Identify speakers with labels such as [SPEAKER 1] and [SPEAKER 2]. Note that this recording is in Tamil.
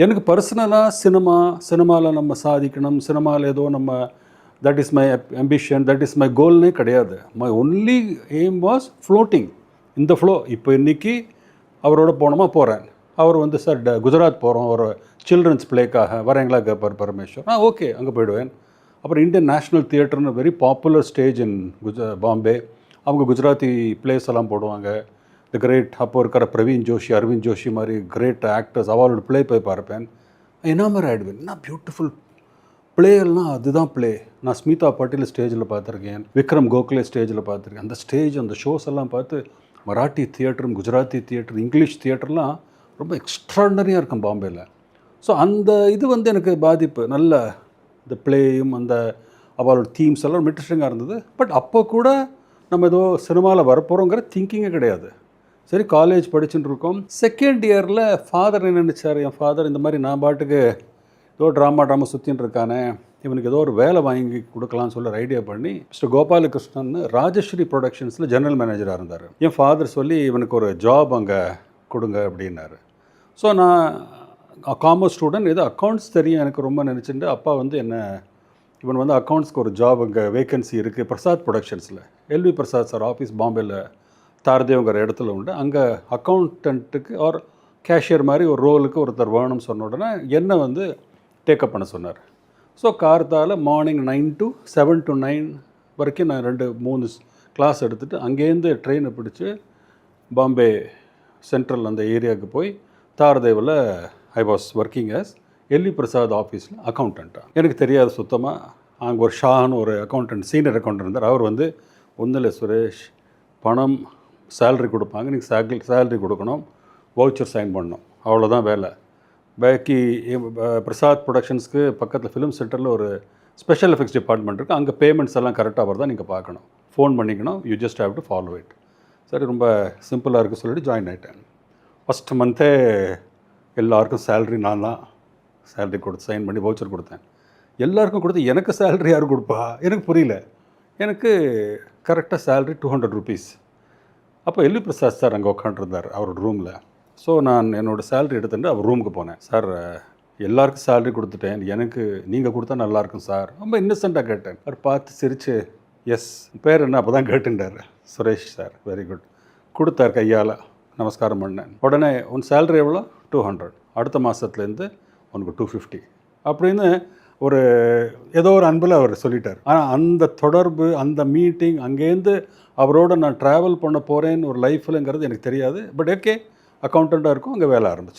[SPEAKER 1] எனக்கு பர்சனலாக சினிமாவில் நம்ம சாதிக்கணும், சினிமாவில் ஏதோ நம்ம that is my ambition, that is my கோல்னே கிடையாது. My only aim was floating இந்த ஃப்ளோ. இப்போ இன்றைக்கி அவரோட போனோமா போகிறேன். அவர் வந்து சார் குஜராத் போகிறோம் ஒரு சில்ட்ரன்ஸ் பிளேக்காக வரேங்களா கேட்பார் பரமேஸ்வர். ஓகே அங்கே போயிடுவேன். அப்புறம் இந்தியன் நேஷ்னல் தியேட்டர்னு very popular stage in Bombay. அவங்க குஜராத்தி பிளேஸ் எல்லாம் போடுவாங்க. தி கிரேட் அப்போ இருக்கிற பிரவீன் ஜோஷி, அரவிந்த் ஜோஷி மாதிரி கிரேட் ஆக்டர்ஸ் அவளோட பிளே போய் பார்ப்பேன். என்ன மாதிரி ஆகிடுவேன். என்ன பியூட்டிஃபுல் பிளே எல்லாம் அதுதான் பிளே. நான் ஸ்மிதா பாட்டீல் ஸ்டேஜில் பார்த்துருக்கேன், விக்ரம் கோகலே ஸ்டேஜில் பார்த்துருக்கேன். அந்த ஸ்டேஜ் அந்த ஷோஸ் எல்லாம் பார்த்து மராட்டி தியேட்டரும் குஜராத்தி தியேட்டர் இங்கிலீஷ் தியேட்டர்லாம் ரொம்ப எக்ஸ்ட்ராடனரியாக இருக்கும் பாம்பேயில். ஸோ அந்த இது வந்து எனக்கு பாதிப்பு. நல்ல இந்த பிளேயும் அந்த அவளோட தீம்ஸ் எல்லாம் இன்ட்ரெஸ்டிங்காக இருந்தது. பட் அப்போ கூட நம்ம ஏதோ சினிமாவில் வரப்போகிறோங்கிற திங்கிங்கே கிடையாது. சரி காலேஜ் படிச்சுட்டு இருக்கோம். செகண்ட் இயரில் ஃபாதர் என்ன நினச்சார், என் ஃபாதர் இந்த மாதிரி நான் பாட்டுக்கு ஏதோ ட்ராமா சுற்றின்னு இருக்கானே, இவனுக்கு ஏதோ ஒரு வேலை வாங்கி கொடுக்கலான்னு சொல்ல ஐடியா பண்ணி மிஸ்டர் கோபாலகிருஷ்ணன் ராஜஸ்ரீ ப்ரொடக்ஷன்ஸில் ஜெனரல் மேனேஜராக இருந்தார். என் ஃபாதர் சொல்லி இவனுக்கு ஒரு ஜாப் அங்கே கொடுங்க அப்படின்னாரு. ஸோ நான் காமர்ஸ் ஸ்டூடெண்ட், ஏதோ அக்கௌண்ட்ஸ் தெரியும் எனக்கு ரொம்ப நினச்சிட்டு அப்பா வந்து என்ன இவன் வந்து அக்கௌண்ட்ஸ்க்கு ஒரு ஜாப் அங்கே வேக்கன்சி இருக்குது பிரசாத் ப்ரொடக்ஷன்ஸில். எல்வி பிரசாத் சார் ஆஃபீஸ் பாம்பேயில் தார்தேவ்ங்கிற இடத்துல உண்டு. அங்கே அக்கௌண்டண்ட்டுக்கு ஒரு கேஷியர் மாதிரி ஒரு ரோலுக்கு ஒருத்தர் வேணும்னு சொன்ன உடனே என்னை வந்து டேக்கப் பண்ண சொன்னார். ஸோ கார்த்தால் மார்னிங் 9 to 7 to 9 வரைக்கும் நான் 2-3 கிளாஸ் எடுத்துகிட்டு அங்கேருந்து ட்ரெயினை பிடிச்சி பாம்பே சென்ட்ரல் அந்த ஏரியாவுக்கு போய் தார்தேவில் I was working as L V Prasad ஆஃபீஸில் அக்கௌண்டண்ட்டாக. எனக்கு தெரியாது சுத்தமாக. அங்கே ஒரு ஷான்னு ஒரு அக்கௌண்டன்ட் சீனியர் அக்கௌண்டன்ட் இருந்தார். அவர் வந்து ஒன்றும் இல்லை சுரேஷ், பணம் சேல்ரி கொடுப்பாங்க, நீங்கள் சேல்ரி கொடுக்கணும், வவுச்சர் சைன் பண்ணணும், அவ்வளோதான் வேலை. பாக்கி பிரசாத் ப்ரொடக்ஷன்ஸ்க்கு பக்கத்தில் ஃபிலிம் சென்டரில் ஒரு ஸ்பெஷல் எஃபெக்ட்ஸ் டிபார்ட்மெண்ட் இருக்குது. அங்கே பேமெண்ட்ஸ் எல்லாம் கரெக்டாக வருதான் நீங்கள் பார்க்கணும், ஃபோன் பண்ணிக்கணும், you just have to follow it. சரி ரொம்ப சிம்பிளாக இருக்குது சொல்லிட்டு ஜாயின் ஆகிட்டேன். ஃபஸ்ட் மந்த்தே எல்லாருக்கும் சேல்ரி நான் தான் சேல்ரி கொடுத்து சைன் பண்ணி வவுச்சர் கொடுத்தேன். எல்லாருக்கும் கொடுத்து எனக்கு சேல்ரி யார் கொடுப்பா எனக்கு புரியல. எனக்கு கரெக்டாக சேல்ரி 200 rupees. அப்போ எல்வி பிரசாத் சார் அங்கே உட்காந்துருந்தார் அவரோட ரூமில். ஸோ நான் என்னோடய சேல்ரி எடுத்துகிட்டு அவர் ரூமுக்கு போனேன். சார் எல்லாருக்கும் சேல்ரி கொடுத்துட்டேன், எனக்கு நீங்கள் கொடுத்தா நல்லாயிருக்கும் சார். ரொம்ப இன்னசென்ட்டாக கேட்டேன். அவர் பார்த்து சிரித்து எஸ் பேர் என்ன அப்போ தான் கேட்டுட்டார். Suresh sir, very good. கொடுத்தார் கையால், நமஸ்காரம் பண்ணேன். உடனே உன் சேல்ரி எவ்வளோ? 200. அடுத்த மாதத்துலேருந்து உனக்கு 250 அப்படின்னு ஒரு ஏதோ ஒரு அன்பில் அவர் சொல்லிட்டார். ஆனால் அந்த தொடர்பு, அந்த மீட்டிங், அங்கேருந்து அவரோட நான் ட்ராவல் பண்ண போகிறேன்னு ஒரு லைஃப்லங்கிறது எனக்கு தெரியாது. பட் ஓகே அக்கௌண்டண்ட்டாக இருக்கும், அங்கே வேலை ஆரம்பிச்சு.